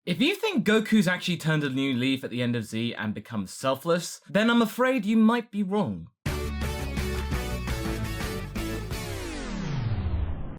If you think Goku's actually turned a new leaf at the end of Z and become selfless, then I'm afraid you might be wrong.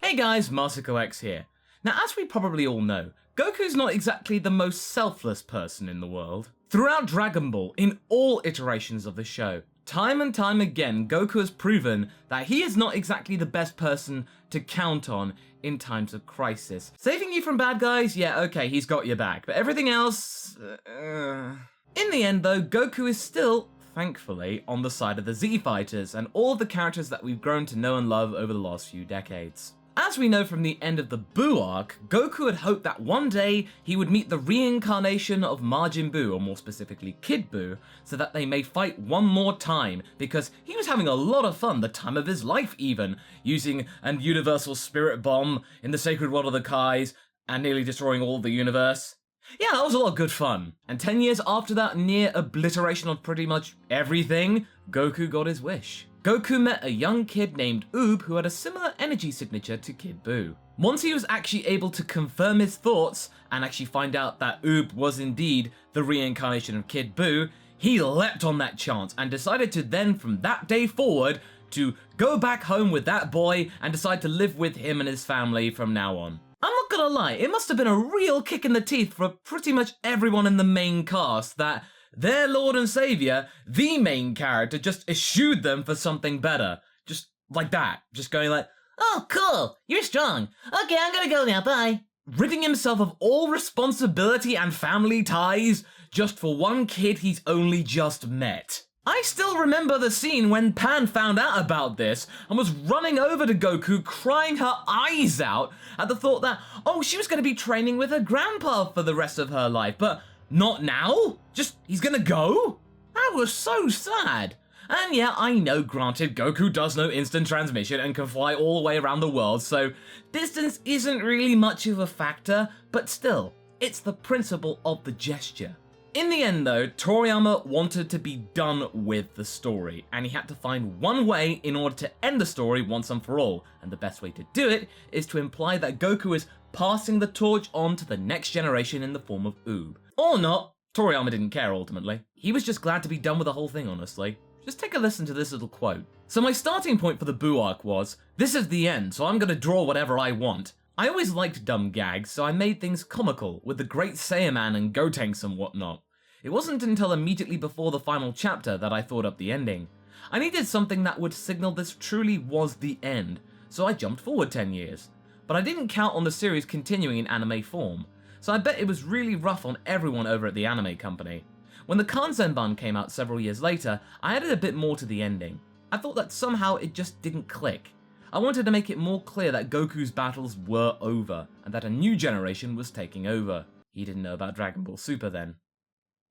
Hey guys, MasakoX here. Now, as we probably all know, Goku's not exactly the most selfless person in the world. Throughout Dragon Ball, in all iterations of the show, time and time again, Goku has proven that he is not exactly the best person to count on in times of crisis. Saving you from bad guys? Yeah, okay, he's got your back, but everything else... In the end though, Goku is still, thankfully, on the side of the Z Fighters and all the characters that we've grown to know and love over the last few decades. As we know from the end of the Buu arc, Goku had hoped that one day he would meet the reincarnation of Majin Buu, or more specifically Kid Buu, so that they may fight one more time, because he was having a lot of fun, the time of his life even, using a universal spirit bomb in the sacred world of the Kais, and nearly destroying all of the universe. Yeah, that was a lot of good fun. And 10 years after that near obliteration of pretty much everything, Goku got his wish. Goku met a young kid named UUB who had a similar energy signature to Kid Buu. Once he was actually able to confirm his thoughts and actually find out that UUB was indeed the reincarnation of Kid Buu, he leapt on that chance and decided to then from that day forward to go back home with that boy and decide to live with him and his family from now on. I'm not gonna lie, it must have been a real kick in the teeth for pretty much everyone in the main cast that their Lord and Savior, the main character, just eschewed them for something better. Just like that. Just going like, oh cool, you're strong. Okay, I'm gonna go now, bye. Ridding himself of all responsibility and family ties just for one kid he's only just met. I still remember the scene when Pan found out about this and was running over to Goku crying her eyes out at the thought that, oh, she was going to be training with her grandpa for the rest of her life, but not now? Just, he's gonna go? That was so sad. And yeah, I know, granted, Goku does know instant transmission and can fly all the way around the world, so distance isn't really much of a factor, but still, it's the principle of the gesture. In the end though, Toriyama wanted to be done with the story, and he had to find one way in order to end the story once and for all, and the best way to do it is to imply that Goku is passing the torch on to the next generation in the form of UUB. Or not, Toriyama didn't care ultimately. He was just glad to be done with the whole thing, honestly. Just take a listen to this little quote. So my starting point for the Buu arc was, this is the end, so I'm gonna draw whatever I want. I always liked dumb gags, so I made things comical, with the Great Saiyaman and Gotenks and whatnot. It wasn't until immediately before the final chapter that I thought up the ending. I needed something that would signal this truly was the end, so I jumped forward 10 years. But I didn't count on the series continuing in anime form, so I bet it was really rough on everyone over at the anime company. When the Kanzenban came out several years later, I added a bit more to the ending. I thought that somehow it just didn't click. I wanted to make it more clear that Goku's battles were over, and that a new generation was taking over. He didn't know about Dragon Ball Super then.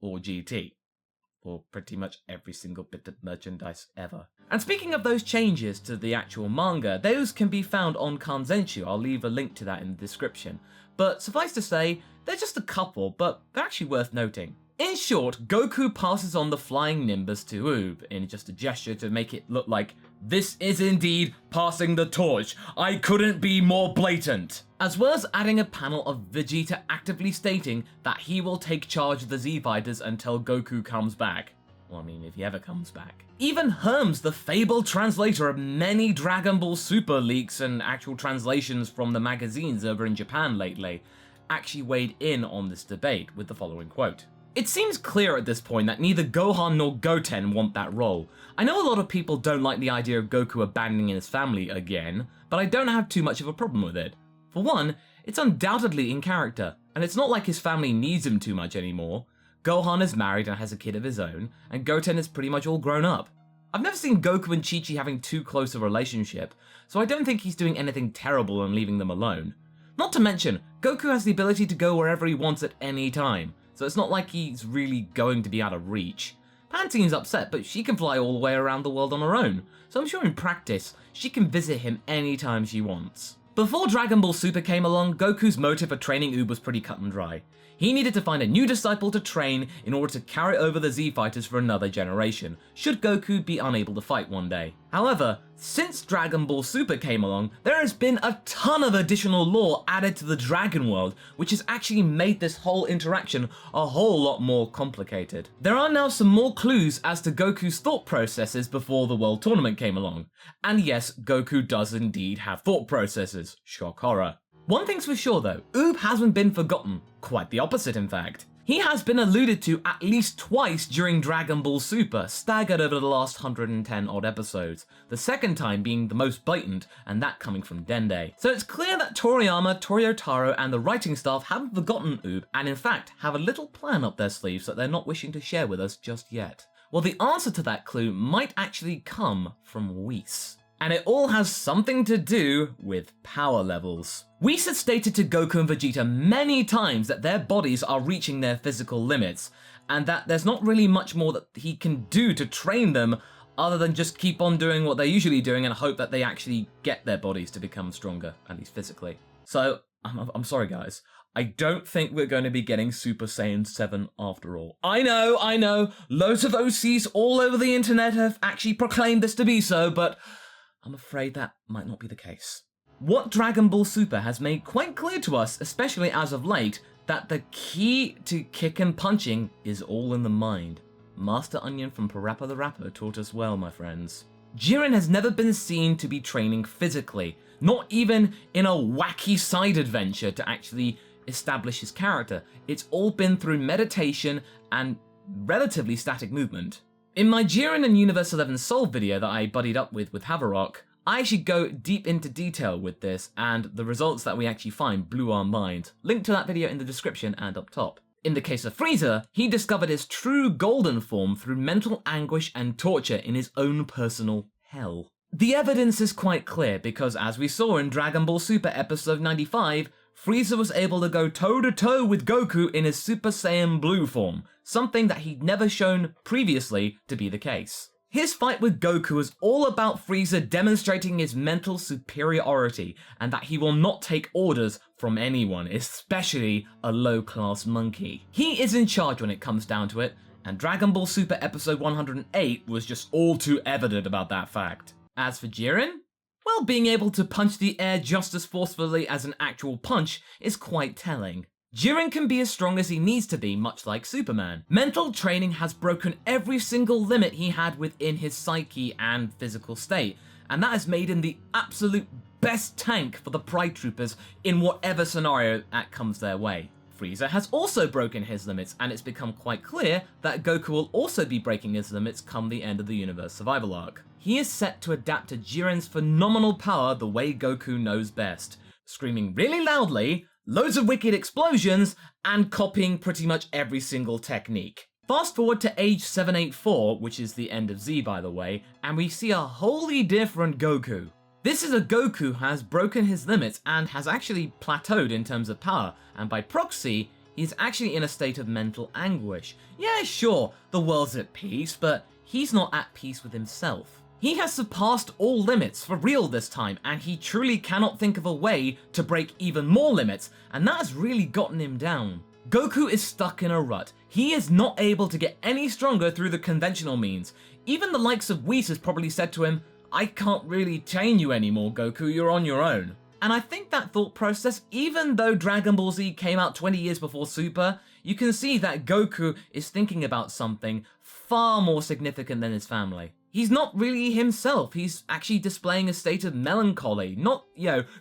Or GT. Or pretty much every single bit of merchandise ever. And speaking of those changes to the actual manga, those can be found on Kanzenshu. I'll leave a link to that in the description. But suffice to say, they're just a couple, but they're actually worth noting. In short, Goku passes on the flying Nimbus to UUB in just a gesture to make it look like, this is indeed passing the torch. I couldn't be more blatant. As well as adding a panel of Vegeta actively stating that he will take charge of the Z Fighters until Goku comes back. Well, I mean, if he ever comes back. Even Herms, the fabled translator of many Dragon Ball Super leaks and actual translations from the magazines over in Japan lately, actually weighed in on this debate with the following quote. It seems clear at this point that neither Gohan nor Goten want that role. I know a lot of people don't like the idea of Goku abandoning his family again, but I don't have too much of a problem with it. For one, it's undoubtedly in character, and it's not like his family needs him too much anymore. Gohan is married and has a kid of his own, and Goten is pretty much all grown up. I've never seen Goku and Chi-Chi having too close a relationship, so I don't think he's doing anything terrible and leaving them alone. Not to mention, Goku has the ability to go wherever he wants at any time, so it's not like he's really going to be out of reach. Pantene's upset, but she can fly all the way around the world on her own, so I'm sure in practice, she can visit him anytime she wants. Before Dragon Ball Super came along, Goku's motive for training UUB was pretty cut and dry. He needed to find a new disciple to train in order to carry over the Z Fighters for another generation, should Goku be unable to fight one day. However, since Dragon Ball Super came along, there has been a ton of additional lore added to the Dragon World, which has actually made this whole interaction a whole lot more complicated. There are now some more clues as to Goku's thought processes before the World Tournament came along. And yes, Goku does indeed have thought processes. Shock horror. One thing's for sure though, UUB hasn't been forgotten. Quite the opposite, in fact. He has been alluded to at least twice during Dragon Ball Super, staggered over the last 110 odd episodes, the second time being the most blatant, and that coming from Dende. So it's clear that Toriyama, Toryotaro, and the writing staff haven't forgotten UUB, and in fact have a little plan up their sleeves that they're not wishing to share with us just yet. Well, the answer to that clue might actually come from Whis. And it all has something to do with power levels. Whis has stated to Goku and Vegeta many times that their bodies are reaching their physical limits, and that there's not really much more that he can do to train them other than just keep on doing what they're usually doing and hope that they actually get their bodies to become stronger, at least physically. So, I'm sorry guys, I don't think we're going to be getting Super Saiyan 7 after all. I know, loads of OCs all over the internet have actually proclaimed this to be so, but I'm afraid that might not be the case. What Dragon Ball Super has made quite clear to us, especially as of late, that the key to kick and punching is all in the mind. Master Onion from Parappa the Rapper taught us well, my friends. Jiren has never been seen to be training physically, not even in a wacky side adventure to actually establish his character. It's all been through meditation and relatively static movement. In my Jiren and Universe 11 Solved video that I buddied up with Haverock, I actually go deep into detail with this, and the results that we actually find blew our minds. Link to that video in the description and up top. In the case of Frieza, he discovered his true golden form through mental anguish and torture in his own personal hell. The evidence is quite clear because, as we saw in Dragon Ball Super episode 95, Frieza was able to go toe-to-toe with Goku in his Super Saiyan Blue form, something that he'd never shown previously to be the case. His fight with Goku was all about Frieza demonstrating his mental superiority and that he will not take orders from anyone, especially a low-class monkey. He is in charge when it comes down to it, and Dragon Ball Super episode 108 was just all too evident about that fact. As for Jiren, well, being able to punch the air just as forcefully as an actual punch is quite telling. Jiren can be as strong as he needs to be, much like Superman. Mental training has broken every single limit he had within his psyche and physical state, and that has made him the absolute best tank for the Pride Troopers in whatever scenario that comes their way. Frieza has also broken his limits, and it's become quite clear that Goku will also be breaking his limits come the end of the Universe Survival arc. He is set to adapt to Jiren's phenomenal power the way Goku knows best, screaming really loudly, loads of wicked explosions, and copying pretty much every single technique. Fast forward to age 784, which is the end of Z by the way, and we see a wholly different Goku. This is a Goku who has broken his limits and has actually plateaued in terms of power, and by proxy, he's actually in a state of mental anguish. Yeah, sure, the world's at peace, but he's not at peace with himself. He has surpassed all limits for real this time, and he truly cannot think of a way to break even more limits, and that has really gotten him down. Goku is stuck in a rut. He is not able to get any stronger through the conventional means. Even the likes of Whis has probably said to him, "I can't really chain you anymore, Goku, you're on your own." And I think that thought process, even though Dragon Ball Z came out 20 years before Super, you can see that Goku is thinking about something far more significant than his family. He's not really himself, he's actually displaying a state of melancholy, not,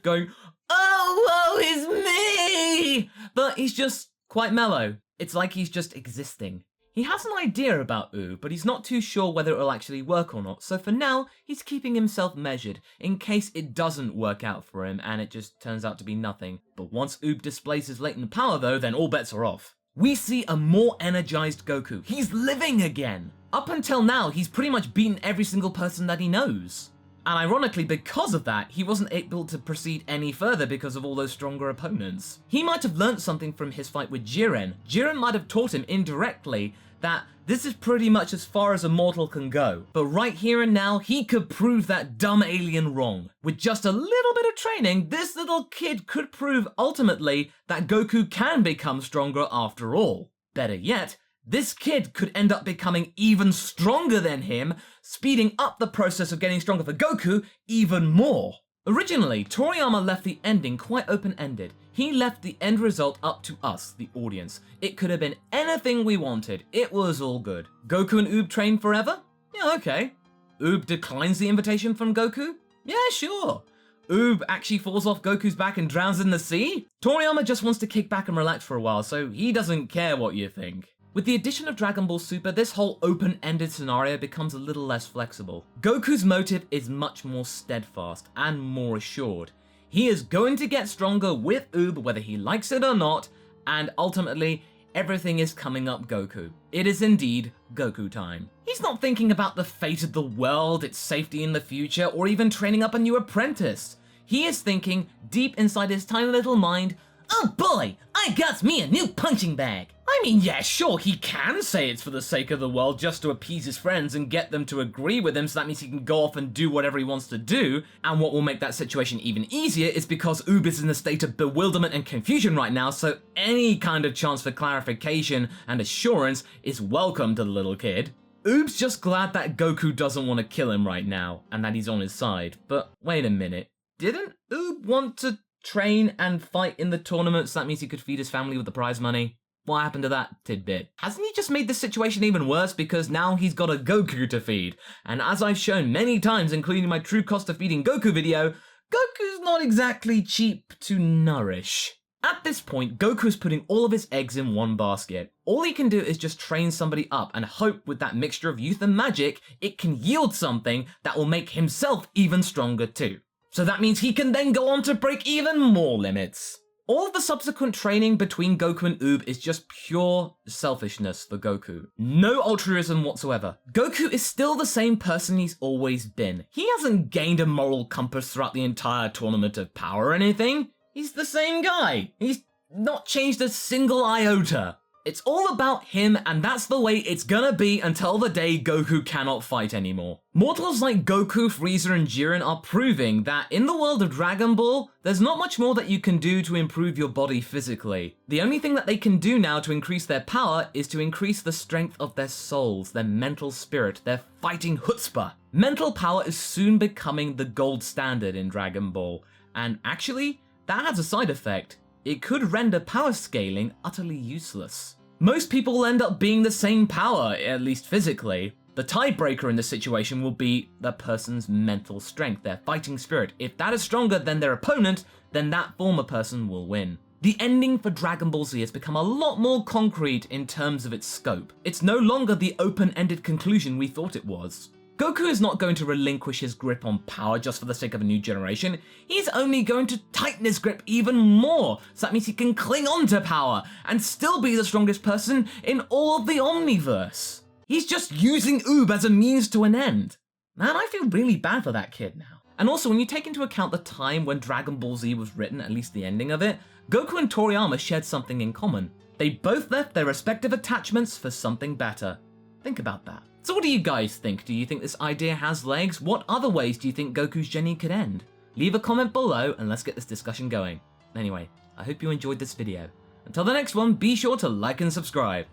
going, "Oh, woe is me!" But he's just quite mellow. It's like he's just existing. He has an idea about UUB, but he's not too sure whether it will actually work or not, so for now, he's keeping himself measured, in case it doesn't work out for him and it just turns out to be nothing. But once UUB displays his latent power though, then all bets are off. We see a more energized Goku. He's living again! Up until now, he's pretty much beaten every single person that he knows. And ironically, because of that, he wasn't able to proceed any further because of all those stronger opponents. He might have learnt something from his fight with Jiren. Jiren might have taught him indirectly that this is pretty much as far as a mortal can go. But right here and now, he could prove that dumb alien wrong. With just a little bit of training, this little kid could prove ultimately that Goku can become stronger after all. Better yet, this kid could end up becoming even stronger than him, speeding up the process of getting stronger for Goku even more. Originally, Toriyama left the ending quite open-ended. He left the end result up to us, the audience. It could have been anything we wanted. It was all good. Goku and UUB train forever? Yeah, okay. UUB declines the invitation from Goku? Yeah, sure. UUB actually falls off Goku's back and drowns in the sea? Toriyama just wants to kick back and relax for a while, so he doesn't care what you think. With the addition of Dragon Ball Super, this whole open-ended scenario becomes a little less flexible. Goku's motive is much more steadfast and more assured. He is going to get stronger with UUB whether he likes it or not, and ultimately, everything is coming up Goku. It is indeed Goku time. He's not thinking about the fate of the world, its safety in the future, or even training up a new apprentice. He is thinking, deep inside his tiny little mind, oh boy, I got me a new punching bag. I mean, yeah, sure, he can say it's for the sake of the world just to appease his friends and get them to agree with him, so that means he can go off and do whatever he wants to do. And what will make that situation even easier is because UUB is in a state of bewilderment and confusion right now, so any kind of chance for clarification and assurance is welcome to the little kid. UUB's just glad that Goku doesn't want to kill him right now, and that he's on his side. But wait a minute, didn't UUB want to train and fight in the tournament, so that means he could feed his family with the prize money? What happened to that tidbit? Hasn't he just made this situation even worse because now he's got a Goku to feed? And as I've shown many times, including my true cost of feeding Goku video, Goku's not exactly cheap to nourish. At this point, Goku is putting all of his eggs in one basket. All he can do is just train somebody up and hope with that mixture of youth and magic, it can yield something that will make himself even stronger too. So that means he can then go on to break even more limits. All of the subsequent training between Goku and UUB is just pure selfishness for Goku. No altruism whatsoever. Goku is still the same person he's always been. He hasn't gained a moral compass throughout the entire Tournament of Power or anything. He's the same guy. He's not changed a single iota. It's all about him, and that's the way it's gonna be until the day Goku cannot fight anymore. Mortals like Goku, Frieza, and Jiren are proving that in the world of Dragon Ball, there's not much more that you can do to improve your body physically. The only thing that they can do now to increase their power is to increase the strength of their souls, their mental spirit, their fighting chutzpah. Mental power is soon becoming the gold standard in Dragon Ball, and actually, that has a side effect. It could render power scaling utterly useless. Most people will end up being the same power, at least physically. The tiebreaker in this situation will be the person's mental strength, their fighting spirit. If that is stronger than their opponent, then that former person will win. The ending for Dragon Ball Z has become a lot more concrete in terms of its scope. It's no longer the open-ended conclusion we thought it was. Goku is not going to relinquish his grip on power just for the sake of a new generation. He's only going to tighten his grip even more, so that means he can cling on to power and still be the strongest person in all of the Omniverse. He's just using UUB as a means to an end. Man, I feel really bad for that kid now. And also, when you take into account the time when Dragon Ball Z was written, at least the ending of it, Goku and Toriyama shared something in common. They both left their respective attachments for something better. Think about that. So what do you guys think? Do you think this idea has legs? What other ways do you think Goku's journey could end? Leave a comment below and let's get this discussion going. Anyway, I hope you enjoyed this video. Until the next one, be sure to like and subscribe.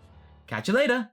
Catch you later!